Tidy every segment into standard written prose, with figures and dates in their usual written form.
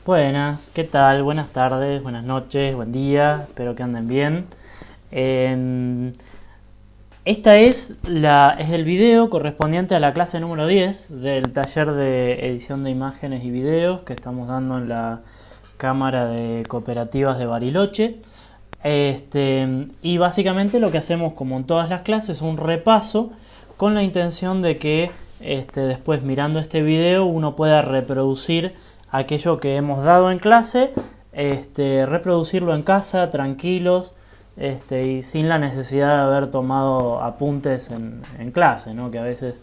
Buenas, ¿qué tal? Buenas tardes, buenas noches, buen día, espero que anden bien. Eh, Esta es el video correspondiente a la clase número 10 del taller de edición de imágenes y videos que estamos dando en la Cámara de Cooperativas de Bariloche. Y básicamente lo que hacemos, como en todas las clases, es un repaso con la intención de que después, mirando este video, uno pueda reproducir aquello que hemos dado en clase, reproducirlo en casa, tranquilos, y sin la necesidad de haber tomado apuntes en clase, ¿no? Que a veces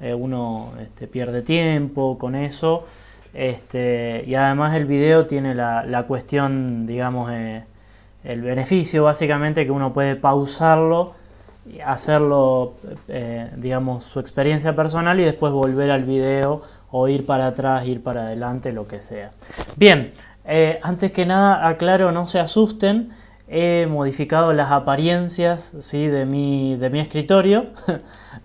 uno pierde tiempo con eso. Y además el video tiene la cuestión, digamos, el beneficio básicamente que uno puede pausarlo, hacerlo, digamos, su experiencia personal y después volver al video o ir para atrás, ir para adelante, lo que sea. Bien, antes que nada aclaro, no se asusten, he modificado las apariencias, ¿sí?, de mi escritorio,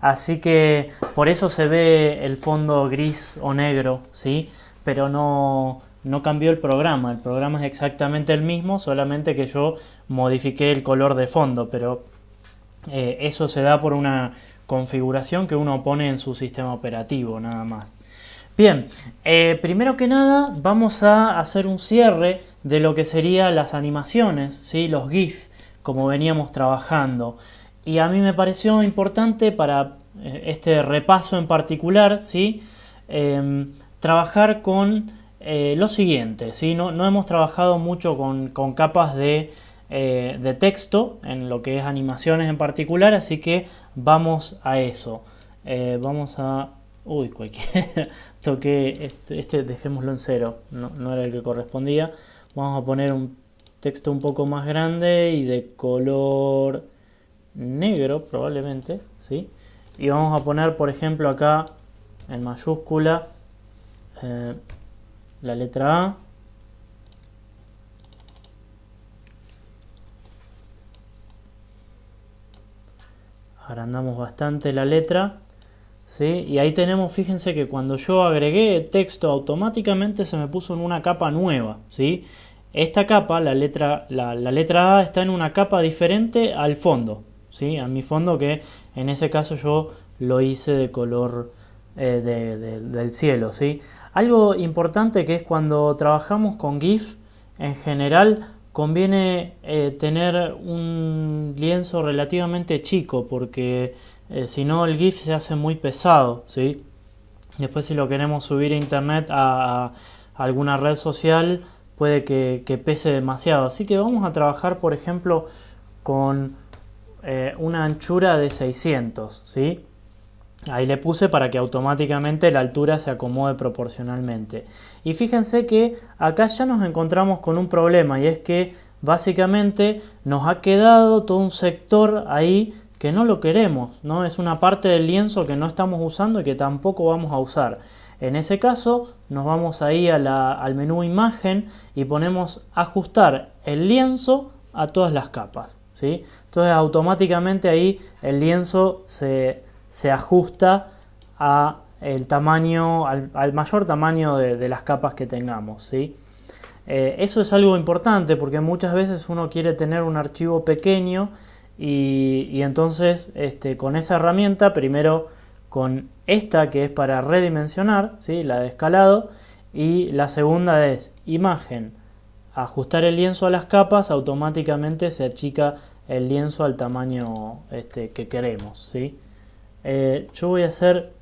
así que por eso se ve el fondo gris o negro, ¿sí? Pero no cambió el programa es exactamente el mismo, solamente que yo modifiqué el color de fondo, pero eso se da por una configuración que uno pone en su sistema operativo, nada más. Bien, primero que nada vamos a hacer un cierre de lo que serían las animaciones, ¿sí? Los GIF, como veníamos trabajando. Y a mí me pareció importante para este repaso en particular, ¿sí? Trabajar con lo siguiente, ¿sí? No hemos trabajado mucho con capas de texto en lo que es animaciones en particular, así que vamos a eso. Vamos a... Uy, cualquier... Toqué dejémoslo en cero, no era el que correspondía. Vamos a poner un texto un poco más grande y de color negro probablemente, ¿sí? Y vamos a poner, por ejemplo, acá en mayúscula eh, la letra A. Agrandamos bastante la letra, ¿sí? Y ahí tenemos, fíjense que cuando yo agregué el texto automáticamente se me puso en una capa nueva, ¿sí? Esta capa, la letra A, está en una capa diferente al fondo, ¿sí? A mi fondo, que en ese caso yo lo hice de color del cielo, ¿sí? Algo importante que es cuando trabajamos con GIF, en general conviene tener un lienzo relativamente chico, porque si no el GIF se hace muy pesado, ¿sí? Después, si lo queremos subir a internet, a alguna red social, puede que pese demasiado. Así que vamos a trabajar, por ejemplo, con una anchura de 600, ¿sí? Ahí le puse para que automáticamente la altura se acomode proporcionalmente. Y fíjense que acá ya nos encontramos con un problema, y es que básicamente nos ha quedado todo un sector ahí que no lo queremos, ¿no? Es una parte del lienzo que no estamos usando y que tampoco vamos a usar. En ese caso nos vamos ahí al menú imagen y ponemos ajustar el lienzo a todas las capas, ¿sí? Entonces automáticamente ahí el lienzo se ajusta a el tamaño, al mayor tamaño de las capas que tengamos, ¿sí? Eso es algo importante porque muchas veces uno quiere tener un archivo pequeño y entonces con esa herramienta, primero con esta que es para redimensionar, ¿sí?, la de escalado, y la segunda es imagen, ajustar el lienzo a las capas, automáticamente se achica el lienzo al tamaño que queremos, ¿sí? Yo voy a hacer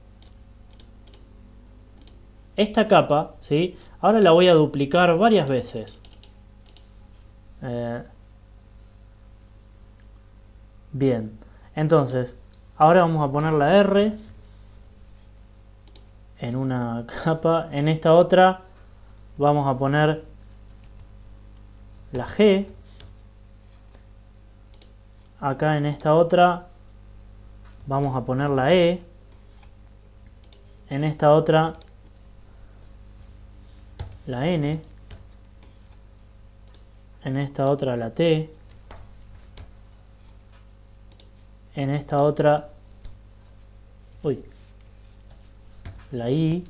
esta capa, ¿sí? Ahora la voy a duplicar varias veces. Bien, entonces ahora vamos a poner la R en una capa. En esta otra vamos a poner la G. Acá en esta otra vamos a poner la E. En esta otra la N. En esta otra la T. En esta otra, uy, la I.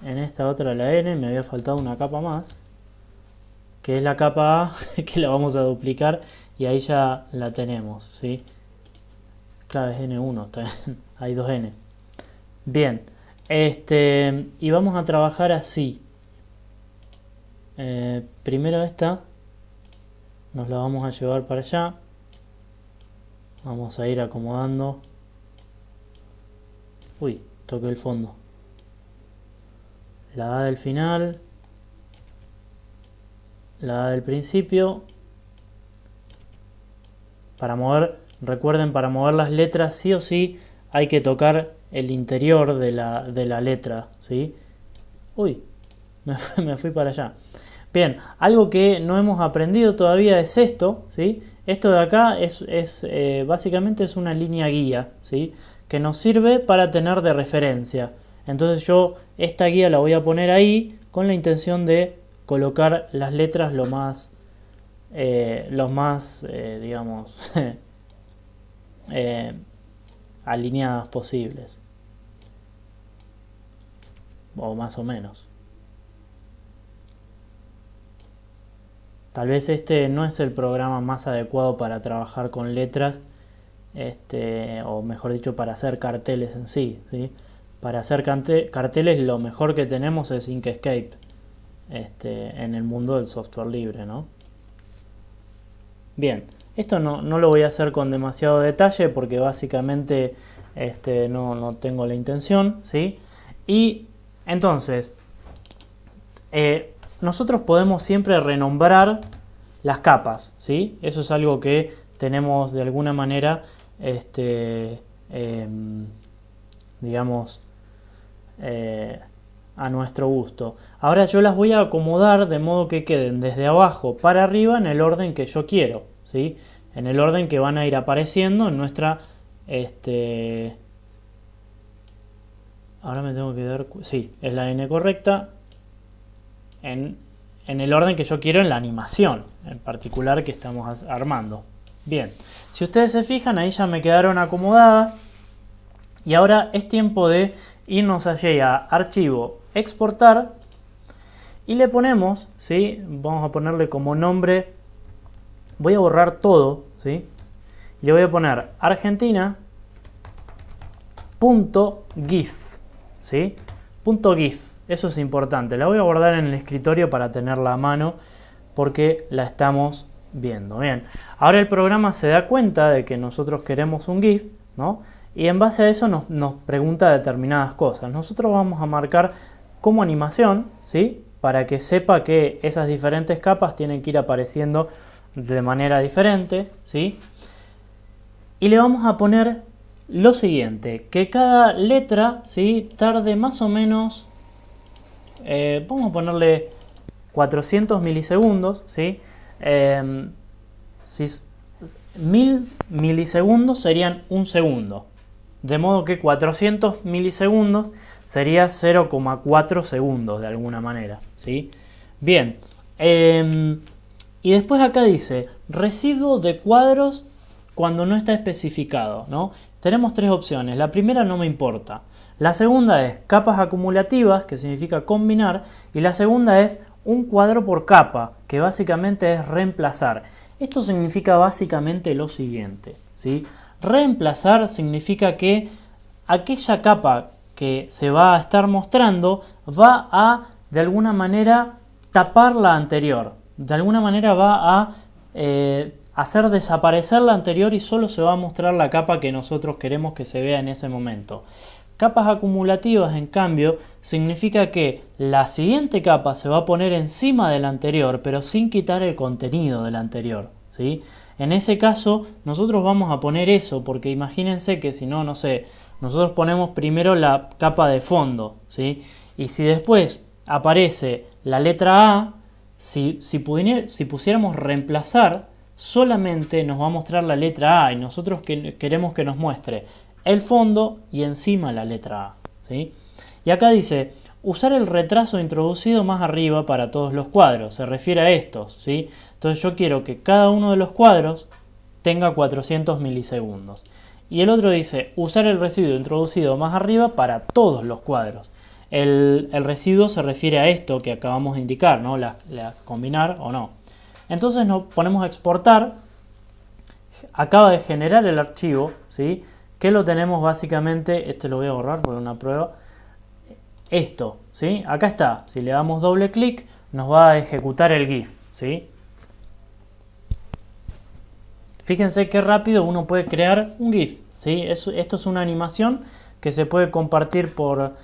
en esta otra la N, me había faltado una capa más, que es la capa A, que la vamos a duplicar y ahí ya la tenemos, ¿sí? Claro, es N1, está bien. Hay dos N. Bien, y vamos a trabajar así. Primero esta, nos la vamos a llevar para allá. Vamos a ir acomodando. Uy, toqué el fondo. La A del final. La A del principio. Para mover, recuerden, para mover las letras sí o sí hay que tocar el interior de la letra, ¿sí? Uy, me fui para allá. Bien, algo que no hemos aprendido todavía es esto, ¿sí? Esto de acá básicamente es una línea guía, ¿sí? Que nos sirve para tener de referencia. Entonces yo esta guía la voy a poner ahí con la intención de colocar las letras lo más digamos, alineadas posibles. O más o menos. Tal vez este no es el programa más adecuado para trabajar con letras, o mejor dicho, para hacer carteles en sí, ¿sí? Para hacer carteles lo mejor que tenemos es Inkscape, en el mundo del software libre, ¿no? Bien, esto no lo voy a hacer con demasiado detalle porque básicamente no tengo la intención, ¿sí? Y entonces, nosotros podemos siempre renombrar las capas, ¿sí? Eso es algo que tenemos de alguna manera, digamos, a nuestro gusto. Ahora yo las voy a acomodar de modo que queden desde abajo para arriba en el orden que yo quiero, ¿sí? En el orden que van a ir apareciendo en nuestra... Ahora me tengo que dar... Sí, es la N correcta. En el orden que yo quiero en la animación en particular que estamos armando. Bien, si ustedes se fijan ahí ya me quedaron acomodadas y ahora es tiempo de irnos allí a archivo, exportar y le ponemos, ¿sí? Vamos a ponerle como nombre, voy a borrar todo, ¿sí? Y le voy a poner argentina.gif, ¿sí? .gif. Eso es importante. La voy a guardar en el escritorio para tenerla a mano porque la estamos viendo. Bien, ahora el programa se da cuenta de que nosotros queremos un GIF, ¿no? Y en base a eso nos pregunta determinadas cosas. Nosotros vamos a marcar como animación, ¿sí? Para que sepa que esas diferentes capas tienen que ir apareciendo de manera diferente, ¿sí? Y le vamos a poner lo siguiente, que cada letra, ¿sí? Tarde más o menos... vamos a ponerle 400 milisegundos, ¿sí? 1000 milisegundos serían un segundo. De modo que 400 milisegundos sería 0,4 segundos de alguna manera, ¿sí? Bien. Y después acá dice residuo de cuadros cuando no está especificado, ¿no? Tenemos tres opciones. La primera no me importa. La segunda es capas acumulativas, que significa combinar, y la segunda es un cuadro por capa, que básicamente es reemplazar. Esto significa básicamente lo siguiente, ¿sí? Reemplazar significa que aquella capa que se va a estar mostrando va a, de alguna manera, tapar la anterior. De alguna manera va a hacer desaparecer la anterior y solo se va a mostrar la capa que nosotros queremos que se vea en ese momento. Capas acumulativas, en cambio, significa que la siguiente capa se va a poner encima de la anterior, pero sin quitar el contenido de la anterior, ¿sí? En ese caso, nosotros vamos a poner eso, porque imagínense que si no, no sé, nosotros ponemos primero la capa de fondo, ¿sí? Y si después aparece la letra A, si pusiéramos reemplazar, solamente nos va a mostrar la letra A y nosotros queremos que nos muestre el fondo y encima la letra A, ¿sí? Y acá dice usar el retraso introducido más arriba para todos los cuadros, se refiere a estos, ¿sí? Entonces yo quiero que cada uno de los cuadros tenga 400 milisegundos. Y el otro dice usar el residuo introducido más arriba para todos los cuadros. El residuo se refiere a esto que acabamos de indicar, ¿no? Combinar o no. Entonces nos ponemos a exportar. Acaba de generar el archivo, ¿sí? Que lo tenemos básicamente, este lo voy a borrar por una prueba. Esto, ¿sí? Acá está. Si le damos doble clic, nos va a ejecutar el GIF, ¿sí? Fíjense qué rápido uno puede crear un GIF, ¿sí? Esto es una animación que se puede compartir por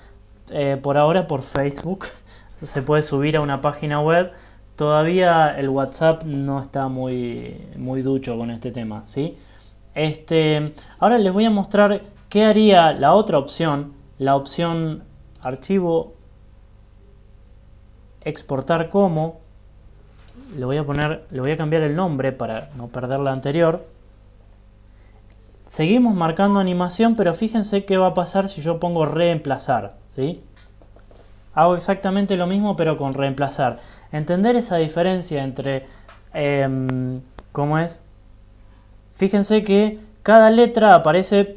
ahora por Facebook. Se puede subir a una página web. Todavía el WhatsApp no está muy ducho con este tema, ¿sí? Ahora les voy a mostrar qué haría la otra opción, la opción archivo, exportar como. Le voy a cambiar el nombre para no perder la anterior. Seguimos marcando animación, pero fíjense qué va a pasar si yo pongo reemplazar, ¿sí? Hago exactamente lo mismo, pero con reemplazar. Entender esa diferencia entre ¿cómo es? Fíjense que cada letra aparece,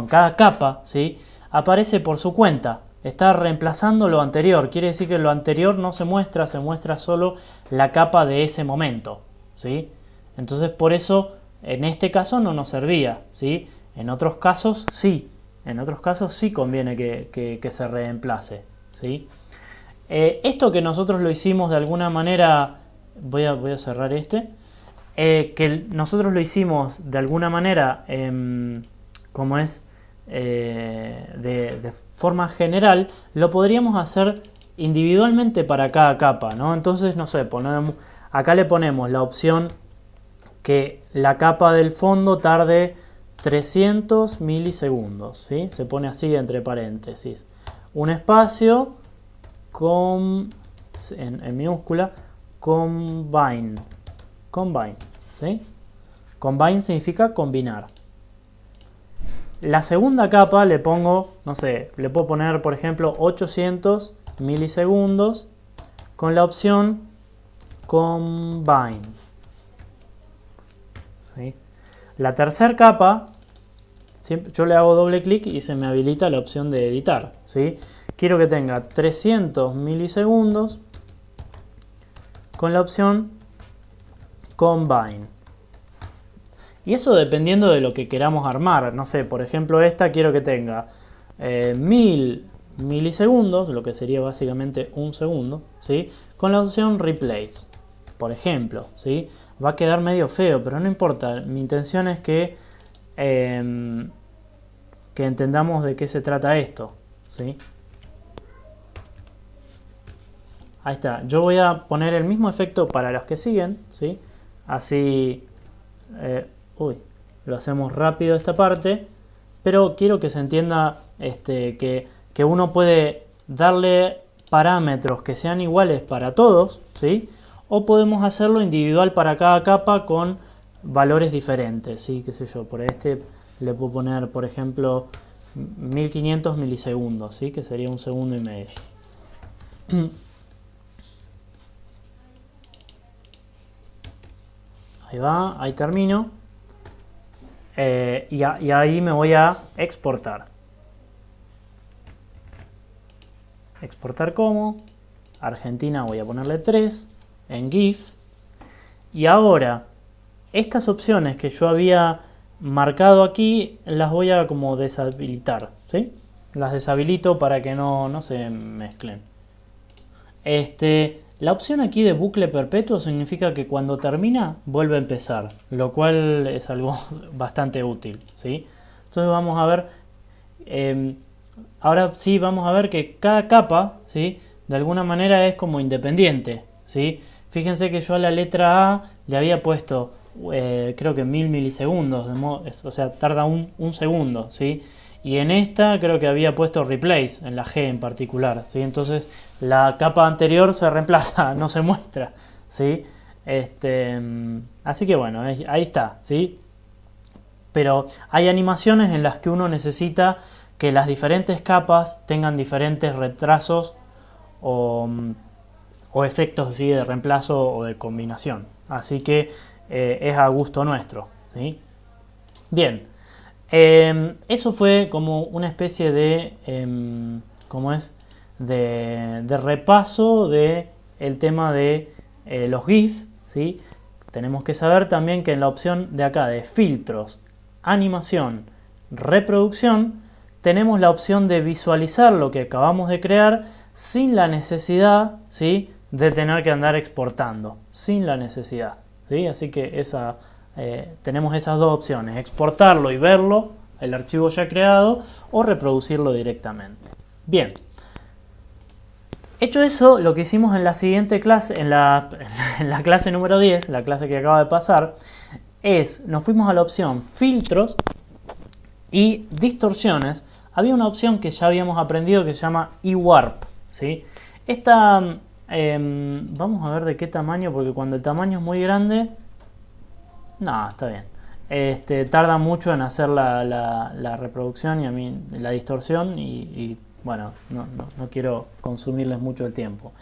cada capa, ¿sí? Aparece por su cuenta. Está reemplazando lo anterior. Quiere decir que lo anterior no se muestra solo la capa de ese momento, ¿sí? Entonces por eso en este caso no nos servía, ¿sí? En otros casos sí. En otros casos sí conviene que se reemplace, ¿sí? Esto que nosotros lo hicimos de alguna manera, voy a cerrar que nosotros lo hicimos de alguna manera, como es, de forma general, lo podríamos hacer individualmente para cada capa, ¿no? Entonces, no sé, acá le ponemos la opción que la capa del fondo tarde 300 milisegundos, ¿sí? Se pone así entre paréntesis. Un espacio en minúscula, combine, ¿sí? Combine significa combinar. La segunda capa le pongo, no sé, le puedo poner por ejemplo 800 milisegundos con la opción combine, ¿sí? La tercera capa, yo le hago doble clic y se me habilita la opción de editar, ¿sí? Quiero que tenga 300 milisegundos con la opción combine. Y eso dependiendo de lo que queramos armar. No sé, por ejemplo esta quiero que tenga 1000 milisegundos, lo que sería básicamente un segundo, ¿sí? Con la opción replace, por ejemplo, ¿sí? Va a quedar medio feo, pero no importa. Mi intención es que entendamos de qué se trata esto, ¿sí? Ahí está. Yo voy a poner el mismo efecto para los que siguen, ¿sí? Así, lo hacemos rápido esta parte, pero quiero que se entienda que uno puede darle parámetros que sean iguales para todos, ¿sí? O podemos hacerlo individual para cada capa con valores diferentes, ¿sí? Qué sé yo, por le puedo poner, por ejemplo, 1500 milisegundos, ¿sí? Que sería un segundo y medio. Ahí va, ahí termino. Y ahí me voy a exportar. Exportar como. Argentina voy a ponerle 3 en GIF. Y ahora, estas opciones que yo había marcado aquí, las voy a como deshabilitar, ¿sí? Las deshabilito para que no se mezclen. La opción aquí de bucle perpetuo significa que cuando termina vuelve a empezar, lo cual es algo bastante útil, ¿sí? Entonces vamos a ver, ahora sí vamos a ver que cada capa, ¿sí? De alguna manera es como independiente, ¿sí? Fíjense que yo a la letra A le había puesto creo que 1000 milisegundos, o sea, tarda un segundo, ¿sí? Y en esta creo que había puesto replace, en la G en particular, ¿sí? Entonces la capa anterior se reemplaza, no se muestra, ¿sí? Así que bueno, ahí está, ¿sí? Pero hay animaciones en las que uno necesita que las diferentes capas tengan diferentes retrasos o efectos, ¿sí? De reemplazo o de combinación. Así que es a gusto nuestro, ¿sí? Bien, eso fue como una especie de, de repaso de el tema de los GIF, ¿sí? Tenemos que saber también que en la opción de acá de filtros, animación, reproducción, tenemos la opción de visualizar lo que acabamos de crear sin la necesidad, ¿sí?, de tener que andar exportando, sin la necesidad, ¿sí? Así que tenemos esas dos opciones: exportarlo y verlo, el archivo ya creado, o reproducirlo directamente. Bien. Hecho eso, lo que hicimos en la siguiente clase, en la clase número 10, la clase que acaba de pasar, nos fuimos a la opción filtros y distorsiones. Había una opción que ya habíamos aprendido que se llama eWarp, ¿sí? Esta, vamos a ver de qué tamaño, porque cuando el tamaño es muy grande, no, está bien. Tarda mucho en hacer la reproducción y a mí la distorsión y bueno, no quiero consumirles mucho el tiempo.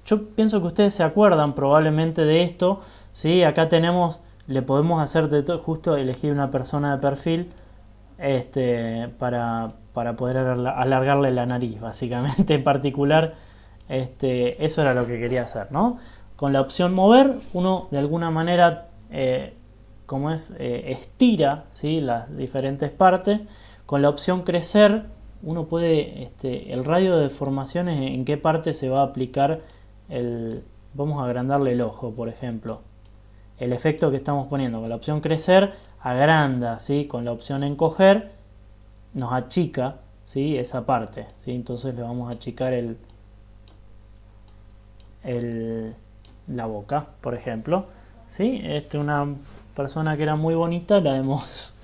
Yo pienso que ustedes se acuerdan probablemente de esto, ¿sí? Acá le podemos hacer de todo, justo elegir una persona de perfil para poder alargarle la nariz, básicamente. En particular, eso era lo que quería hacer, ¿no? Con la opción mover, uno de alguna manera estira, ¿sí?, las diferentes partes. Con la opción crecer, uno puede, el radio de deformaciones, en qué parte se va a aplicar vamos a agrandarle el ojo, por ejemplo. El efecto que estamos poniendo con la opción crecer agranda, ¿sí? Con la opción encoger nos achica, ¿sí?, esa parte, ¿sí? Entonces le vamos a achicar la boca, por ejemplo, ¿sí? Una persona que era muy bonita la hemos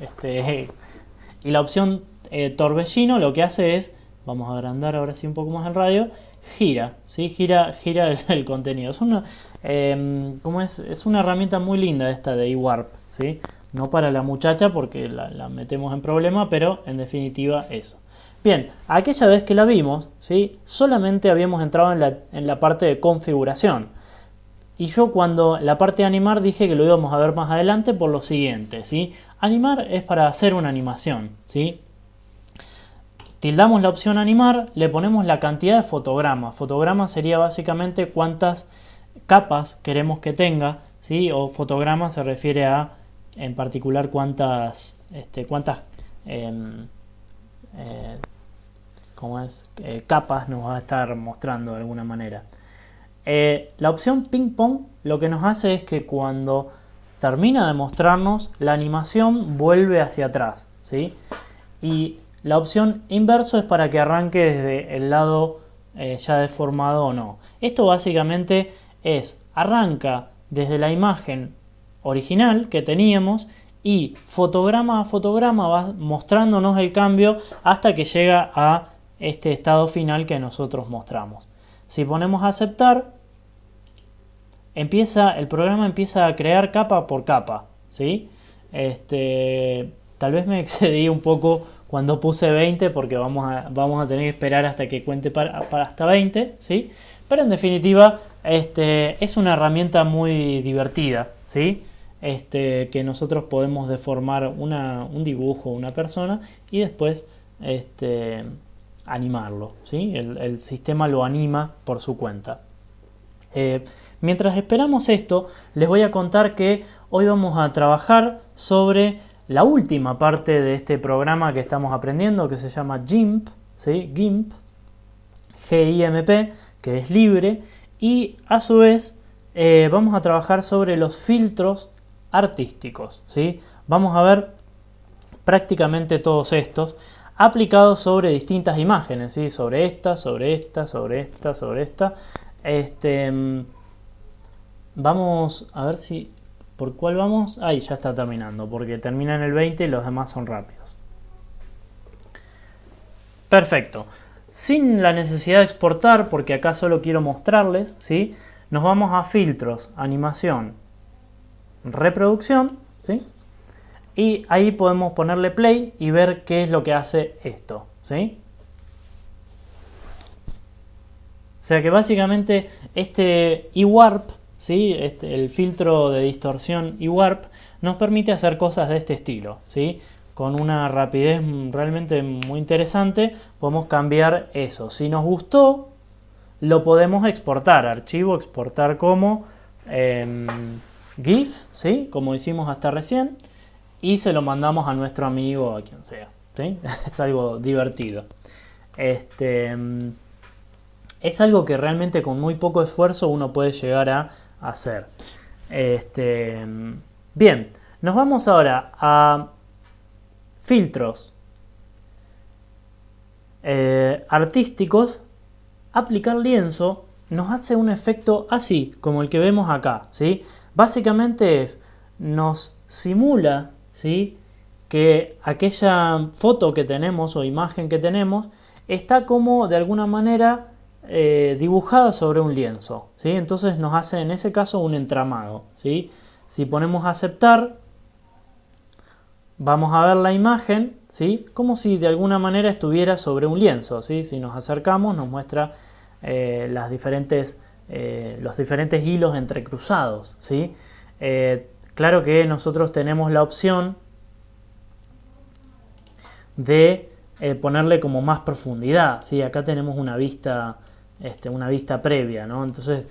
y la opción torbellino lo que hace es, vamos a agrandar ahora sí un poco más el radio, gira, ¿sí? gira el contenido. Es una herramienta muy linda esta de eWarp, ¿sí? No para la muchacha porque la metemos en problema, pero en definitiva eso. Bien, aquella vez que la vimos, ¿sí?, solamente habíamos entrado en la parte de configuración. Y yo cuando la parte de animar dije que lo íbamos a ver más adelante por lo siguiente, ¿sí? Animar es para hacer una animación, ¿sí? Tildamos la opción animar, le ponemos la cantidad de fotogramas. Fotograma sería básicamente cuántas capas queremos que tenga, ¿sí? O fotograma se refiere a, en particular, cuántas capas nos va a estar mostrando de alguna manera. La opción ping pong lo que nos hace es que cuando termina de mostrarnos, la animación vuelve hacia atrás, ¿sí? Y la opción inverso es para que arranque desde el lado ya deformado o no. Esto básicamente arranca desde la imagen original que teníamos y fotograma a fotograma va mostrándonos el cambio hasta que llega a este estado final que nosotros mostramos. Si ponemos a aceptar, el programa empieza a crear capa por capa, ¿sí? Tal vez me excedí un poco cuando puse 20 porque vamos a tener que esperar hasta que cuente para hasta 20, ¿sí? Pero en definitiva es una herramienta muy divertida, ¿sí? Que nosotros podemos deformar un dibujo, una persona y después animarlo, ¿sí? El sistema lo anima por su cuenta. Mientras esperamos esto, les voy a contar que hoy vamos a trabajar sobre la última parte de este programa que estamos aprendiendo, que se llama GIMP, ¿sí? GIMP, G-I-M-P, que es libre, y a su vez vamos a trabajar sobre los filtros artísticos, ¿sí? Vamos a ver prácticamente todos estos aplicados sobre distintas imágenes, ¿sí? Sobre esta, sobre esta, sobre esta, sobre esta. Vamos a ver si... ¿Por cuál vamos? Ahí ya está terminando, porque termina en el 20 y los demás son rápidos. Perfecto. Sin la necesidad de exportar, porque acá solo quiero mostrarles, ¿sí? Nos vamos a filtros, animación, reproducción, ¿sí? Y ahí podemos ponerle play y ver qué es lo que hace esto, ¿sí? O sea que básicamente este eWarp, ¿sí? El filtro de distorsión eWarp nos permite hacer cosas de este estilo, ¿sí? con una rapidez realmente muy interesante, podemos cambiar eso. Si nos gustó, lo podemos exportar, archivo, exportar como GIF, ¿sí? Como hicimos hasta recién, y se lo mandamos a nuestro amigo o a quien sea, ¿sí? Es algo divertido. Es algo que realmente con muy poco esfuerzo uno puede llegar a hacer. Bien, nos vamos ahora a filtros artísticos. Aplicar lienzo nos hace un efecto así, como el que vemos acá, ¿sí? Básicamente nos simula, ¿sí?, que aquella foto que tenemos o imagen que tenemos está como de alguna manera dibujada sobre un lienzo, ¿sí? Entonces nos hace en ese caso un entramado, ¿sí? Si ponemos aceptar, vamos a ver la imagen, ¿sí?, como si de alguna manera estuviera sobre un lienzo, ¿sí? Si nos acercamos nos muestra los diferentes hilos entrecruzados, ¿sí? Claro que nosotros tenemos la opción de ponerle como más profundidad, ¿sí? Acá tenemos una vista previa, ¿no? Entonces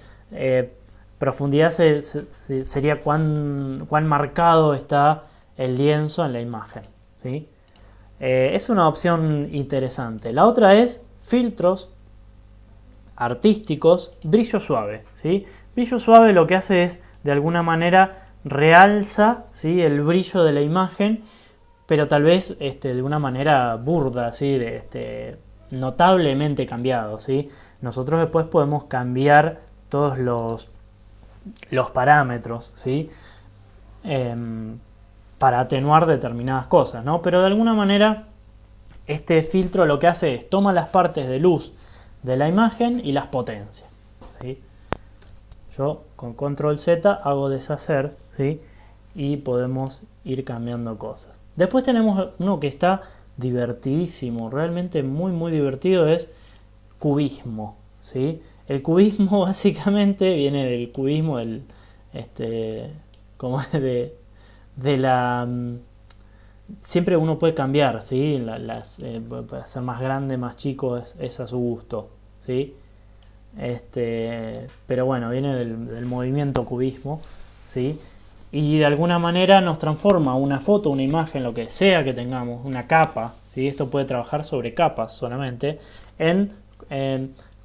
profundidad sería cuán marcado está el lienzo en la imagen, ¿sí? Es una opción interesante. La otra es filtros artísticos, brillo suave, ¿sí? Brillo suave lo que hace es de alguna manera realza, ¿sí?, el brillo de la imagen, pero tal vez de una manera burda, ¿sí?, notablemente cambiado, ¿sí? Nosotros después podemos cambiar todos los parámetros, ¿sí?, para atenuar determinadas cosas, ¿no? Pero de alguna manera este filtro lo que hace es toma las partes de luz de la imagen y las potencia, ¿sí? Yo con control Z hago deshacer, ¿sí?, y podemos ir cambiando cosas. Después tenemos uno que está divertidísimo, realmente muy muy divertido, es cubismo, ¿sí? El cubismo básicamente viene del cubismo, como de la siempre uno puede cambiar, ¿sí? Puede ser más grande, más chico, es a su gusto, ¿sí? Pero bueno, viene del movimiento cubismo, ¿sí? Y de alguna manera nos transforma una foto, una imagen, lo que sea que tengamos, una capa, ¿sí? Esto puede trabajar sobre capas solamente, en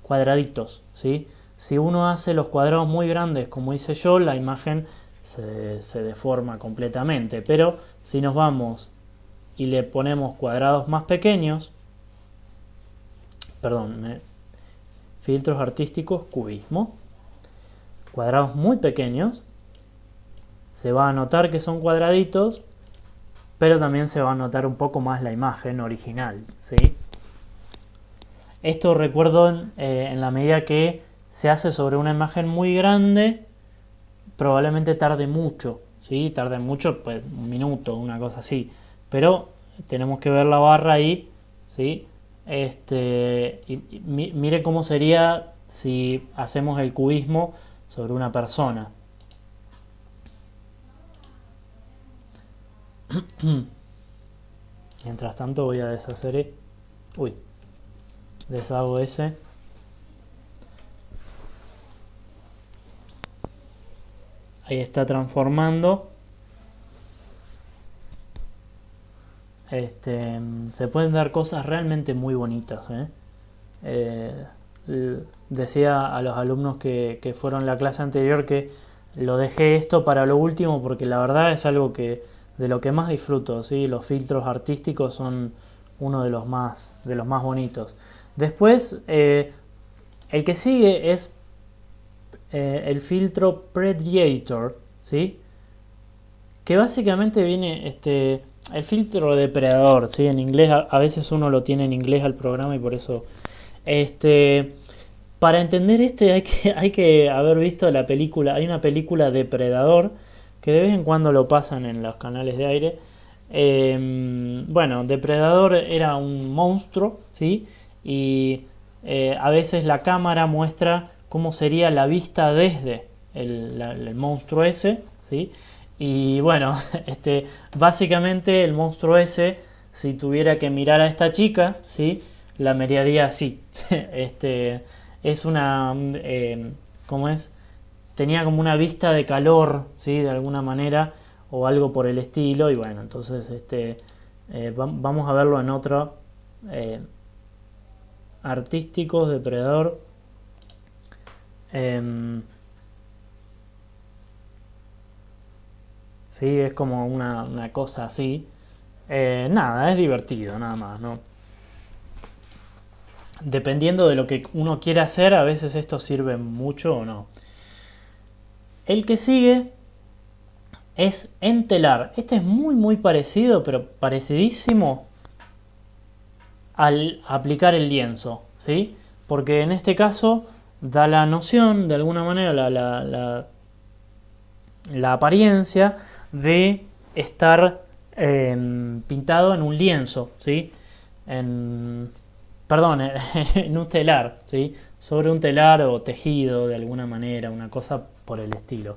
cuadraditos, ¿sí? Si uno hace los cuadrados muy grandes, como hice yo, la imagen se deforma completamente. Pero si nos vamos y le ponemos cuadrados más pequeños, filtros artísticos, cubismo, cuadrados muy pequeños, se va a notar que son cuadraditos, pero también se va a notar un poco más la imagen original, ¿sí? Esto recuerdo en la medida que se hace sobre una imagen muy grande, probablemente tarde mucho, ¿sí? Tarde mucho, pues un minuto, una cosa así. Pero tenemos que ver la barra ahí, ¿sí? Mire cómo sería si hacemos el cubismo sobre una persona. Mientras tanto voy a deshacer. Deshago ese. Ahí está transformando. Se pueden dar cosas realmente muy bonitas, decía a los alumnos que fueron la clase anterior que lo dejé esto para lo último porque la verdad es algo de lo que más disfruto, ¿sí? Los filtros artísticos son uno de los más bonitos. Después el que sigue es el filtro Predator, ¿sí?, que básicamente viene el filtro depredador, ¿sí? En inglés, a veces uno lo tiene en inglés al programa y por eso para entender hay que haber visto la película. Hay una película Depredador que de vez en cuando lo pasan en los canales de aire. Bueno, Depredador era un monstruo, ¿sí? Y a veces la cámara muestra cómo sería la vista desde el monstruo ese, ¿sí? Y bueno, básicamente el monstruo ese, si tuviera que mirar a esta chica, ¿sí? La miraría así. Es una... ¿cómo es? Tenía como una vista de calor, ¿sí? De alguna manera, o algo por el estilo. Y bueno, entonces vamos a verlo en otro. eh, Artísticos, depredador. em, sí, es como una cosa así. Nada, es divertido, nada más, ¿no? Dependiendo de lo que uno quiera hacer, a veces esto sirve mucho o no. El que sigue es entelar. Este es muy parecido, pero parecidísimo al aplicar el lienzo, ¿sí? Porque en este caso da la noción, de alguna manera, la apariencia de estar pintado en un lienzo, ¿sí? En, perdón, en un telar, ¿sí? Sobre un telar o tejido de alguna manera, una cosa por el estilo.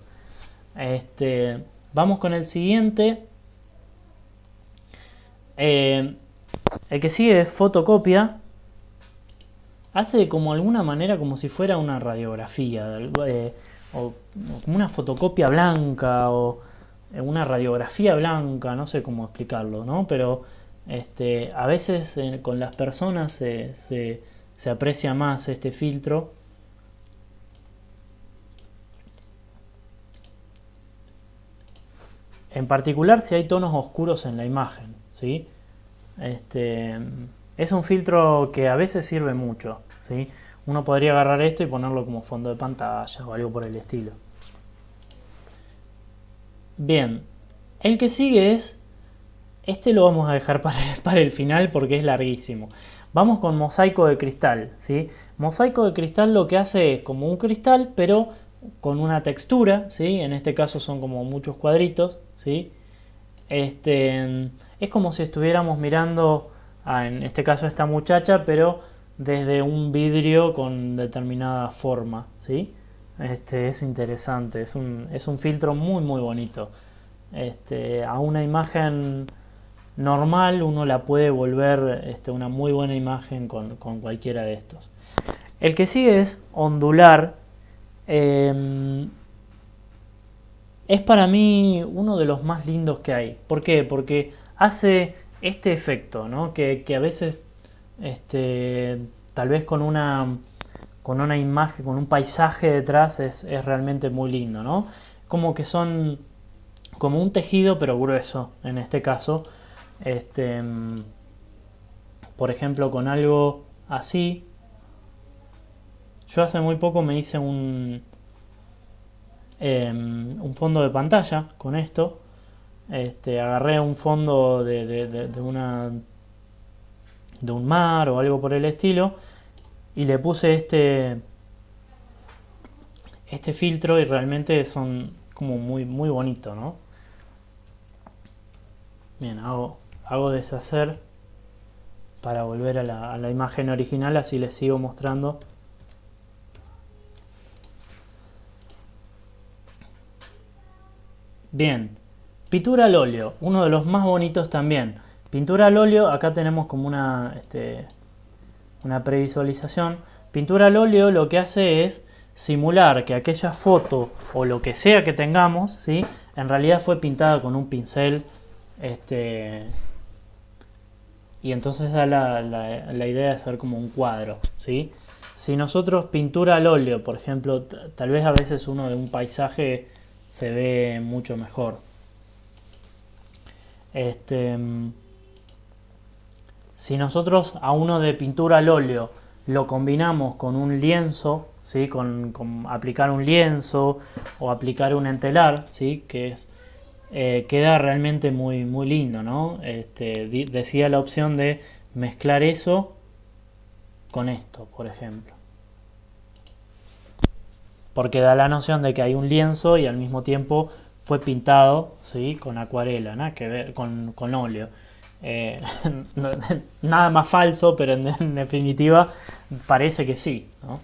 Vamos con el siguiente. Eh, el que sigue es fotocopia. Hace como alguna manera como si fuera una radiografía, o como una fotocopia blanca, o una radiografía blanca, no sé cómo explicarlo, ¿no? Pero a veces con las personas se aprecia más este filtro. En particular si hay tonos oscuros en la imagen, ¿sí? Este, es un filtro que a veces sirve mucho, ¿sí? Uno podría agarrar esto y ponerlo como fondo de pantalla o algo por el estilo. Bien, el que sigue es... Este lo vamos a dejar para el final porque es larguísimo. Vamos con mosaico de cristal, ¿sí? Mosaico de cristal lo que hace es como un cristal, pero con una textura, ¿sí? En este caso son como muchos cuadritos, ¿sí? Es como si estuviéramos mirando, en este caso a esta muchacha, pero desde un vidrio con determinada forma, ¿sí? Es interesante, es un filtro muy bonito. A una imagen normal uno la puede volver una muy buena imagen con cualquiera de estos. El que sigue es ondular. Eh, es para mí uno de los más lindos que hay. ¿Por qué? Porque hace este efecto, ¿no? Que a veces, tal vez con una imagen, con un paisaje detrás, es realmente muy lindo, ¿no? Como que son como un tejido, pero grueso, en este caso. Este, por ejemplo, con algo así. Yo hace muy poco me hice un fondo de pantalla con esto. Agarré un fondo de un mar o algo por el estilo y le puse este filtro y realmente son como muy bonito, ¿no? Bien, hago deshacer para volver a la imagen original, así les sigo mostrando. Bien, pintura al óleo, uno de los más bonitos también. Pintura al óleo, acá tenemos como una previsualización. Pintura al óleo lo que hace es simular que aquella foto o lo que sea que tengamos, ¿sí? En realidad fue pintada con un pincel, y entonces da la idea de ser como un cuadro, ¿sí? Si nosotros pintura al óleo, por ejemplo, tal vez a veces uno de un paisaje se ve mucho mejor. Si nosotros a uno de pintura al óleo lo combinamos con un lienzo, ¿sí? Con aplicar un lienzo o aplicar un entelar, ¿sí? Que es, queda realmente muy lindo, ¿no? Decía la opción de mezclar eso con esto, por ejemplo. Porque da la noción de que hay un lienzo y al mismo tiempo fue pintado, ¿sí? Con acuarela, nada que ver con óleo. Eh, Nada más falso, pero en definitiva parece que sí, ¿no?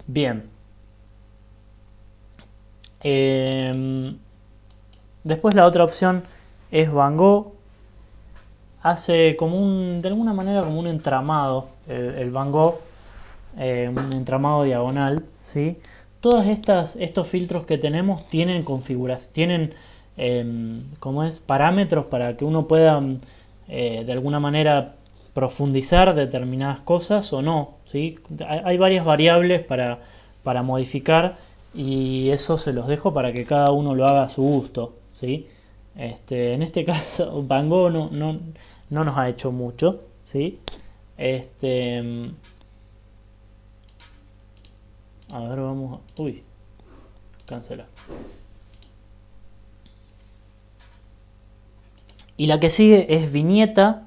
Bien. Después la otra opción es Van Gogh. Hace como de alguna manera como un entramado, el Van Gogh, un entramado diagonal, ¿sí? Todos estos filtros que tenemos tienen configuración, tienen ¿cómo es? Parámetros para que uno pueda de alguna manera profundizar determinadas cosas o no, ¿sí? Hay varias variables para modificar y eso se los dejo para que cada uno lo haga a su gusto, ¿sí? En este caso Van Gogh no nos ha hecho mucho, ¿sí? A ver, vamos a... Uy, cancela. Y la que sigue es Viñeta,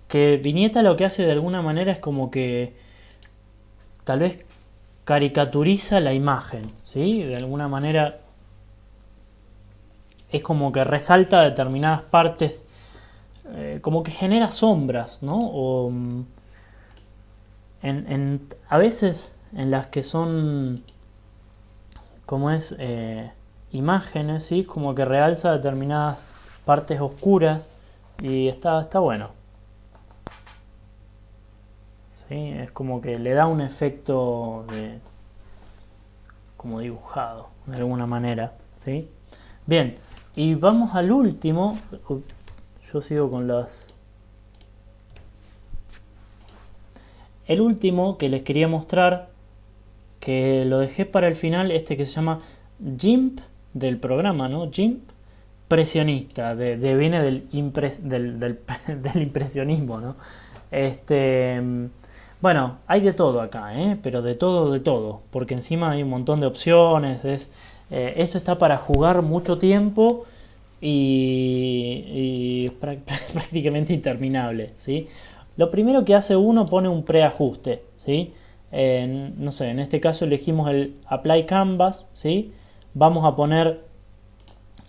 que Viñeta lo que hace de alguna manera es como que tal vez caricaturiza la imagen, ¿sí? De alguna manera es como que resalta determinadas partes, como que genera sombras, ¿no? O a veces en las que son, como es, imágenes, ¿sí? Como que realza determinadas partes oscuras y está bueno. ¿Sí? Es como que le da un efecto como dibujado, de alguna manera, ¿sí? Bien, y vamos al último. Yo sigo con las... El último que les quería mostrar, que lo dejé para el final, que se llama GIMP del programa, ¿no? GIMP presionista, viene del impresionismo, ¿no? Bueno, hay de todo acá, pero de todo, porque encima hay un montón de opciones. Esto está para jugar mucho tiempo y es prácticamente interminable, ¿sí? Lo primero que hace uno, pone un preajuste, ¿sí? No sé, en este caso elegimos el Apply Canvas, ¿sí? Vamos a poner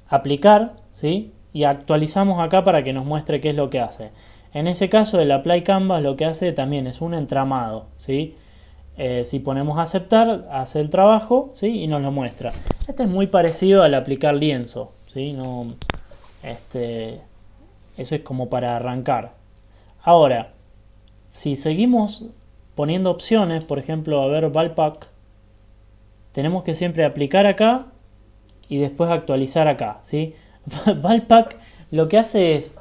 aplicar, ¿sí? Y actualizamos acá para que nos muestre qué es lo que hace. En ese caso el Apply Canvas lo que hace también es un entramado, ¿sí? Si ponemos aceptar, hace el trabajo, ¿sí? Y nos lo muestra. Este es muy parecido al aplicar lienzo, ¿sí? No, eso es como para arrancar. Ahora, si seguimos poniendo opciones, por ejemplo, a ver, Valpak, tenemos que siempre aplicar acá y después actualizar acá, ¿sí? Valpak lo que hace es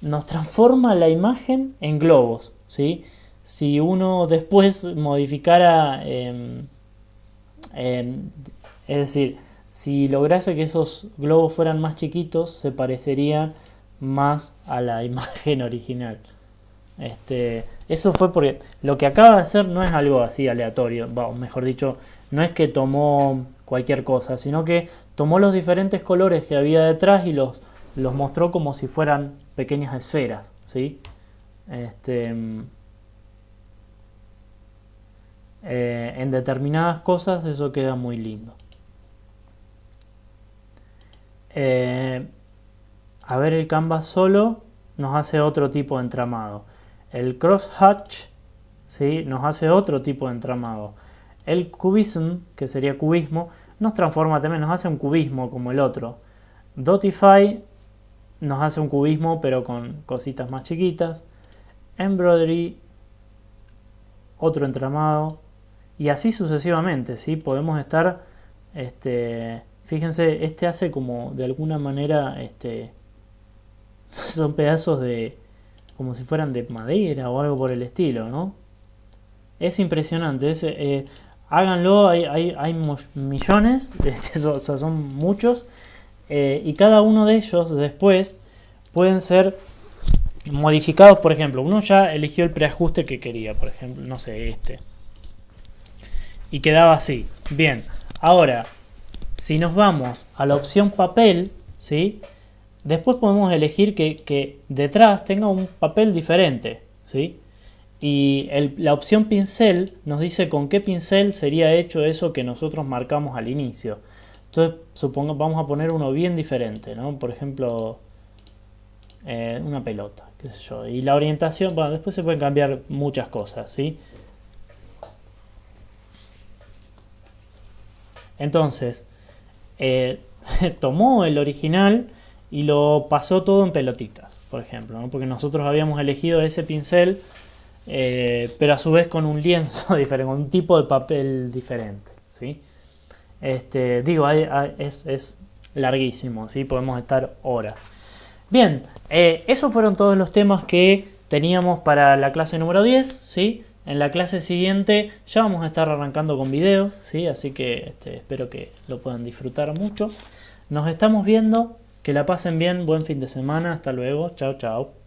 nos transforma la imagen en globos, ¿sí? Si uno después modificara, es decir, si lograse que esos globos fueran más chiquitos, se parecerían más a la imagen original. Eso fue porque lo que acaba de hacer no es algo así aleatorio, mejor dicho, no es que tomó cualquier cosa, sino que tomó los diferentes colores que había detrás y los mostró como si fueran pequeñas esferas, ¿sí? En determinadas cosas eso queda muy lindo. A ver, el canvas solo nos hace otro tipo de entramado. El crosshatch, ¿sí? Nos hace otro tipo de entramado. El cubism, que sería cubismo, nos transforma también, nos hace un cubismo como el otro. Dotify nos hace un cubismo pero con cositas más chiquitas. Embroidery, otro entramado. Y así sucesivamente, ¿sí? Podemos estar, fíjense, hace como de alguna manera, son pedazos de, como si fueran de madera o algo por el estilo, ¿no? Es impresionante, háganlo, hay millones, o sea, son muchos, y cada uno de ellos después pueden ser modificados. Por ejemplo, uno ya eligió el preajuste que quería, por ejemplo, no sé, y quedaba así. Bien, ahora, si nos vamos a la opción papel, ¿sí? Después podemos elegir que detrás tenga un papel diferente, ¿sí? Y la opción pincel nos dice con qué pincel sería hecho eso que nosotros marcamos al inicio. Entonces, vamos a poner uno bien diferente, ¿no? Por ejemplo, una pelota, qué sé yo. Y la orientación, bueno, después se pueden cambiar muchas cosas, ¿sí? Entonces, eh, tomó el original y lo pasó todo en pelotitas, por ejemplo, ¿no? Porque nosotros habíamos elegido ese pincel, pero a su vez con un lienzo diferente, con un tipo de papel diferente, ¿sí? Digo, es larguísimo, ¿sí? Podemos estar horas. Bien, esos fueron todos los temas que teníamos para la clase número 10, ¿sí? En la clase siguiente ya vamos a estar arrancando con videos, ¿sí? Así que espero que lo puedan disfrutar mucho. Nos estamos viendo, que la pasen bien, buen fin de semana, hasta luego, chao chao.